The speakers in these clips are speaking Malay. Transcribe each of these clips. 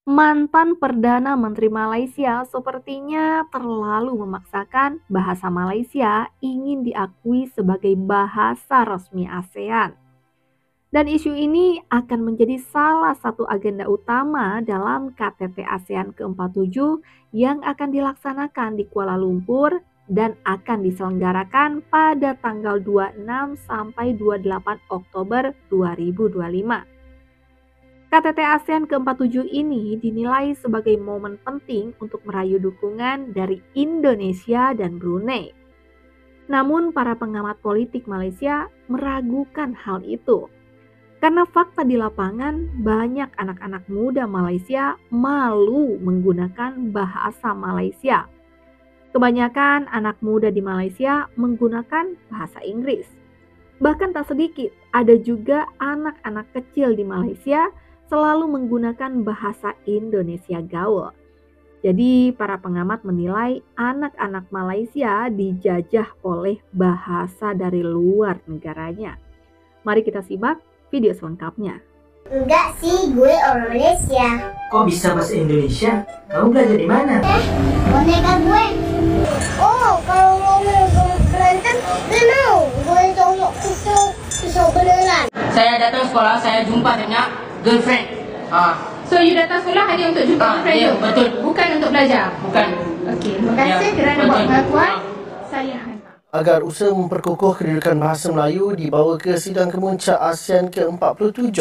Mantan Perdana Menteri Malaysia sepertinya terlalu memaksakan bahasa Malaysia ingin diakui sebagai bahasa resmi ASEAN. Dan isu ini akan menjadi salah satu agenda utama dalam KTT ASEAN ke-47 yang akan dilaksanakan di Kuala Lumpur dan akan diselenggarakan pada tanggal 26 sampai 28 Oktober 2025. KTT ASEAN ke-47 ini dinilai sebagai momen penting untuk meraih dukungan dari Indonesia dan Brunei. Namun para pengamat politik Malaysia meragukan hal itu. Karena fakta di lapangan banyak anak-anak muda Malaysia malu menggunakan bahasa Malaysia. Kebanyakan anak muda di Malaysia menggunakan bahasa Inggris. Bahkan tak sedikit ada juga anak-anak kecil di Malaysia selalu menggunakan bahasa Indonesia gaul. Jadi para pengamat menilai anak-anak Malaysia dijajah oleh bahasa dari luar negaranya. Mari kita simak video selengkapnya. Enggak sih, gue orang Malaysia. Kok bisa bahasa Indonesia? Kamu belajar di mana? Boneka gue. Oh, kalau ngomong berantem, kenal. Gue colok pisau beneran. Saya datang sekolah, saya jumpa dengan girlfriend. So you datang sekolah hanya untuk jumpa girlfriend ya, tu? betul. Bukan untuk belajar? Bukan. Okey, terima kasih kerana betul. buat pengakuan. Saya hantar. Agar usaha memperkukuh kedudukan bahasa Melayu dibawa ke sidang kemuncak ASEAN ke-47.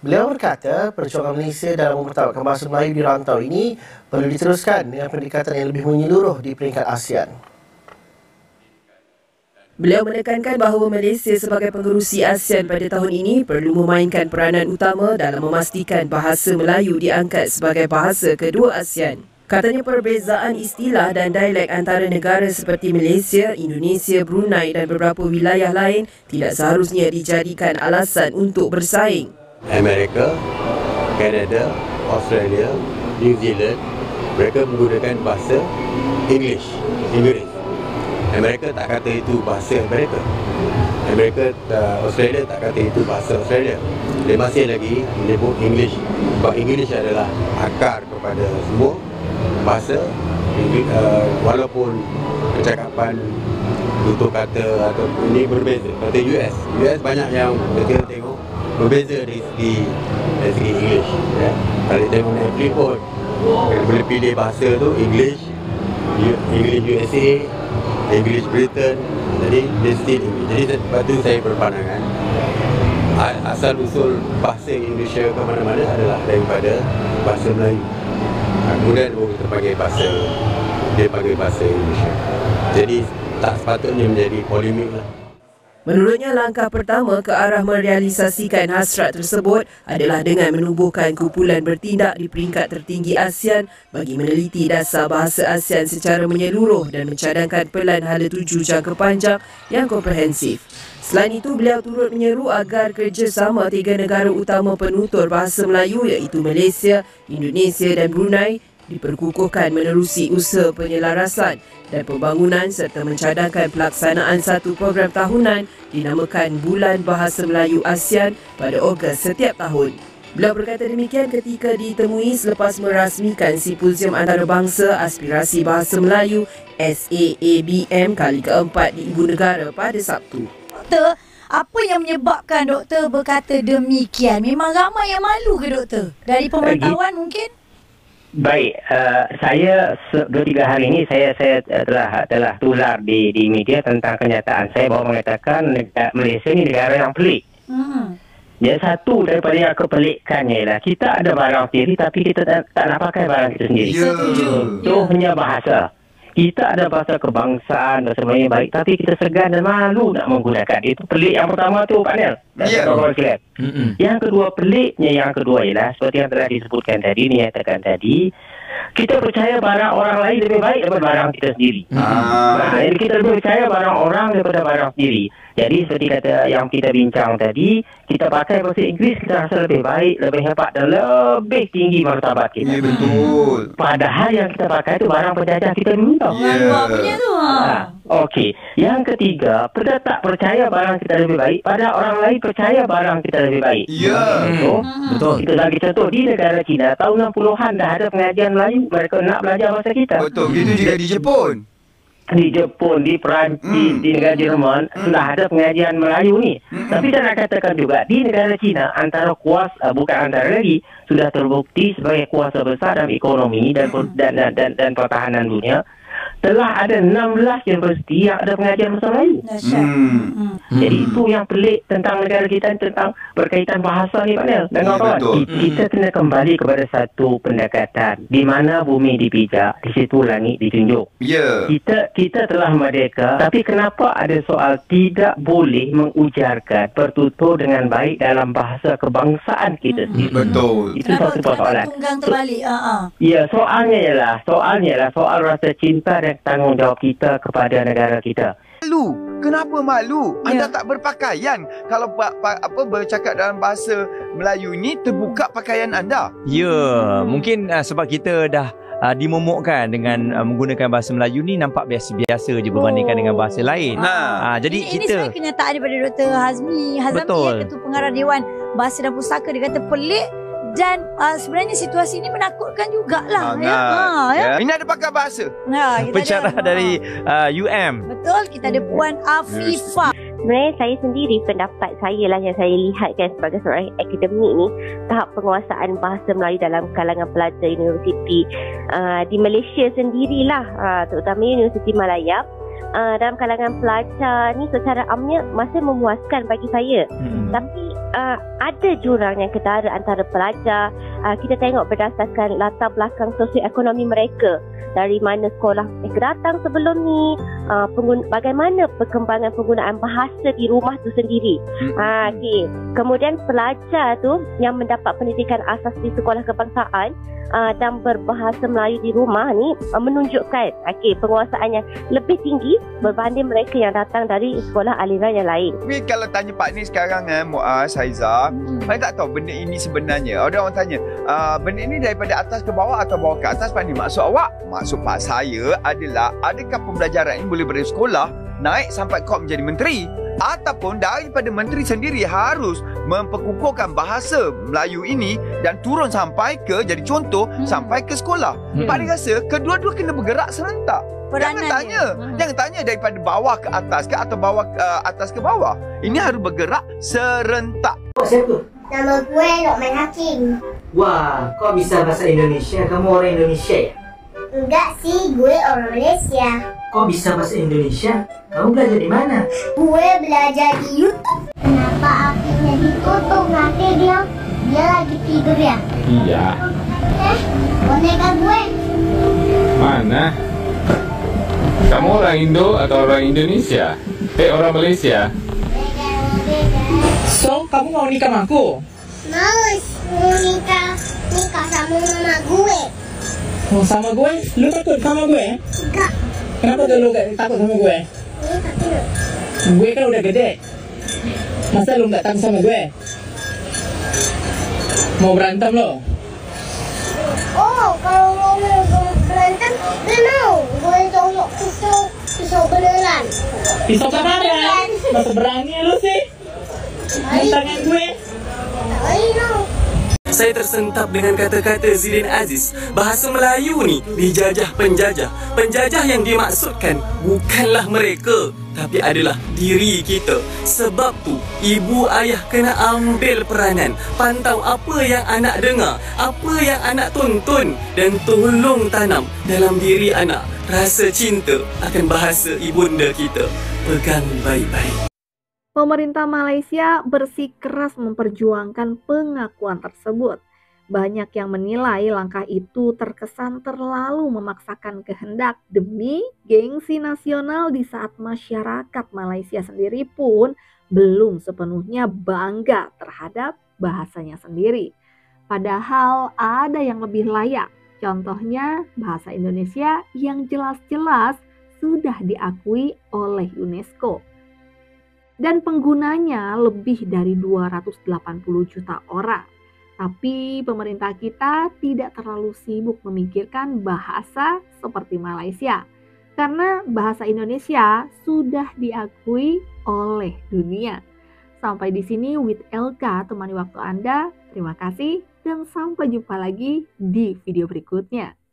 Beliau berkata, perjuangan Malaysia dalam mempertahankan bahasa Melayu di rantau ini perlu diteruskan dengan pendekatan yang lebih menyeluruh di peringkat ASEAN. Beliau menekankan bahawa Malaysia sebagai pengerusi ASEAN pada tahun ini perlu memainkan peranan utama dalam memastikan bahasa Melayu diangkat sebagai bahasa kedua ASEAN. Katanya perbezaan istilah dan dialek antara negara seperti Malaysia, Indonesia, Brunei dan beberapa wilayah lain tidak seharusnya dijadikan alasan untuk bersaing. Amerika, Kanada, Australia, New Zealand, mereka menggunakan bahasa Inggeris. Amerika tak kata itu bahasa Amerika. Australia tak kata itu bahasa Australia. Dia masih lagi menyebut English. Sebab English adalah akar kepada semua bahasa. Walaupun percakapan tutur kata atau ini berbeza. Kata US banyak yang kita tengok berbeza dari segi English. Ya. Kalau tengok Netflix pun kita boleh pilih bahasa tu English USA, English Britain, jadi dia still English. Jadi sebab tu saya berpandangan asal usul bahasa Indonesia ke mana-mana adalah daripada bahasa Melayu. Kemudian kita panggil bahasa Indonesia. Jadi tak sepatutnya menjadi polemik lah. Menurutnya, langkah pertama ke arah merealisasikan hasrat tersebut adalah dengan menubuhkan kumpulan bertindak di peringkat tertinggi ASEAN bagi meneliti dasar bahasa ASEAN secara menyeluruh dan mencadangkan pelan hala tuju jangka panjang yang komprehensif. Selain itu, beliau turut menyeru agar kerjasama tiga negara utama penutur bahasa Melayu iaitu Malaysia, Indonesia dan Brunei diperkukuhkan menerusi usaha penyelarasan dan pembangunan serta mencadangkan pelaksanaan satu program tahunan dinamakan Bulan Bahasa Melayu ASEAN pada Ogos setiap tahun. Beliau berkata demikian ketika ditemui selepas merasmikan Simposium Antarabangsa Aspirasi Bahasa Melayu SAABM kali keempat di Ibu Negara pada Sabtu. Doktor, apa yang menyebabkan doktor berkata demikian? Memang ramai yang malu ke doktor? Dari pemantauan mungkin? Baik, saya 2-3 hari ini saya telah tular di media tentang kenyataan saya bahawa mengatakan Malaysia ni negara yang pelik. Jadi satu daripada yang kepelikannya ialah kita ada barang sendiri tapi kita tak nak pakai barang kita sendiri. Contohnya bahasa. Kita ada bahasa kebangsaan, bahasa Melayu yang baik tapi kita segan dan malu nak menggunakan. Itu pelik yang pertama tu Pak Nel. Yang kedua peliknya yang kedua ialah seperti yang telah disebutkan tadi, dinyatakan tadi, kita percaya barang orang lain lebih baik daripada barang kita sendiri. Jadi kita lebih percaya barang orang daripada barang sendiri. Jadi seperti kata yang kita bincang tadi, kita pakai bahasa Inggeris kita rasa lebih baik, lebih hebat dan lebih tinggi martabat kita. Ya, betul. Padahal yang kita pakai itu barang penjajah kita minta. Punya tu. Okey. Yang ketiga, tak percaya barang kita lebih baik, pada orang lain percaya barang kita lebih baik. Ya. Betul. Kita bagi contoh di negara China tahun 60-an dah ada pengajian Melayu, mereka nak belajar bahasa kita. Betul. Begitu juga di Jepun. Di Jepun, di Perancis, di negara Jerman sudah ada pengajian Melayu ni. Tapi saya nak katakan juga di negara China antara kuasa bukan antara lagi sudah terbukti sebagai kuasa besar dalam ekonomi dan pertahanan dunia. Telah ada 16 universiti yang ada pengajian bahasa Melayu. Jadi itu yang pelik tentang negara kita, tentang berkaitan bahasa ni, Pak. Dan kawan-kawan, kita kena kembali kepada satu pendekatan di mana bumi dipijak, di situ langit ditunjuk. Kita telah merdeka, tapi kenapa ada soal tidak boleh mengujarkan bertutur dengan baik dalam bahasa kebangsaan kita sendiri? Betul. Itu satu persoalan. Tunggang terbalik. Ya, soalnya ialah soal rasa cinta dan tanggungjawab kita kepada negara kita. Malu. Kenapa malu? Anda tak berpakaian. Kalau bercakap dalam bahasa Melayu ni terbuka pakaian anda. Ya, mungkin sebab kita dah dimomokkan dengan menggunakan bahasa Melayu ni nampak biasa-biasa je berbandingkan dengan bahasa lain. Jadi ini kita sebenarnya kenyataan daripada Dr. Hazmi Ketua Pengarah Dewan Bahasa dan Pustaka. Dia kata pelik dan sebenarnya situasi ini menakutkan jugalah. Ini ada pakar bahasa. pensyarah dari UM. Betul, kita ada Puan Afifah. Sebenarnya saya sendiri, pendapat saya lah yang saya lihatkan sebagai seorang akademik ni, tahap penguasaan bahasa Melayu dalam kalangan pelajar universiti di Malaysia sendirilah, terutama Universiti Malaya, dalam kalangan pelajar ni secara amnya masih memuaskan bagi saya. Tapi ada jurang yang ketara antara pelajar. Kita tengok berdasarkan latar belakang sosioekonomi mereka, dari mana sekolah mereka datang sebelum ni, bagaimana perkembangan penggunaan bahasa di rumah tu sendiri. Kemudian pelajar tu yang mendapat pendidikan asas di sekolah kebangsaan dan berbahasa Melayu di rumah ni menunjukkan penguasaan yang lebih tinggi berbanding mereka yang datang dari sekolah aliran yang lain. Tapi kalau tanya Pak ni sekarang, Muaz, Haiza, saya tak tahu benda ini sebenarnya. Ada orang tanya, benda ini daripada atas ke bawah atau bawah ke atas, Pak ni? Maksud awak? Maksud Pak saya adalah, adakah pembelajaran ini boleh dari sekolah naik sampai kau menjadi menteri? Ataupun daripada menteri sendiri harus memperkukuhkan bahasa Melayu ini dan turun sampai ke, jadi contoh, sampai ke sekolah. Pak ni rasa kedua-dua kena bergerak serentak. Jangan tanya daripada bawah ke atas ke atau bawah atas ke bawah. Ini harus bergerak serentak. Siapa? Nama gue Lokman Hakim. Wah, kau bisa bahasa Indonesia? Kamu orang Indonesia ya? Enggak sih, gue orang Malaysia. Kau bisa bahasa Indonesia? Kamu belajar di mana? Gue belajar di YouTube. Kenapa apinya ditutup? Nanti dia lagi tidur ya? Iya. Boneka gue. Mana? Kamu orang Indo atau orang Indonesia? Orang Malaysia? So, kamu mau nikah sama aku? Mau nikah sama mama gue. Oh, sama gue? Lu takut sama gue? Enggak. Kenapa lu takut sama gue? Gue kan udah gede. Masa lu gak takut sama gue? Mau berantem lo? Oh, kalau lo mau berantem, gue mau. Gue colok pisau beneran. Pisau beneran? Masa berani lu sih? Tangan gue? Saya tersentap dengan kata-kata Zidin Aziz. Bahasa Melayu ni dijajah penjajah. Penjajah yang dimaksudkan bukanlah mereka, tapi adalah diri kita. Sebab tu, ibu ayah kena ambil peranan. Pantau apa yang anak dengar, apa yang anak tonton, dan tolong tanam dalam diri anak rasa cinta akan bahasa ibunda kita. Pegang baik-baik. Pemerintah Malaysia bersikeras memperjuangkan pengakuan tersebut. Banyak yang menilai langkah itu terkesan terlalu memaksakan kehendak demi gengsi nasional di saat masyarakat Malaysia sendiri pun belum sepenuhnya bangga terhadap bahasanya sendiri. Padahal ada yang lebih layak, contohnya bahasa Indonesia yang jelas-jelas sudah diakui oleh UNESCO. dan penggunanya lebih dari 280 juta orang. Tapi pemerintah kita tidak terlalu sibuk memikirkan bahasa seperti Malaysia, karena bahasa Indonesia sudah diakui oleh dunia. Sampai di sini with LK temani waktu Anda. Terima kasih dan sampai jumpa lagi di video berikutnya.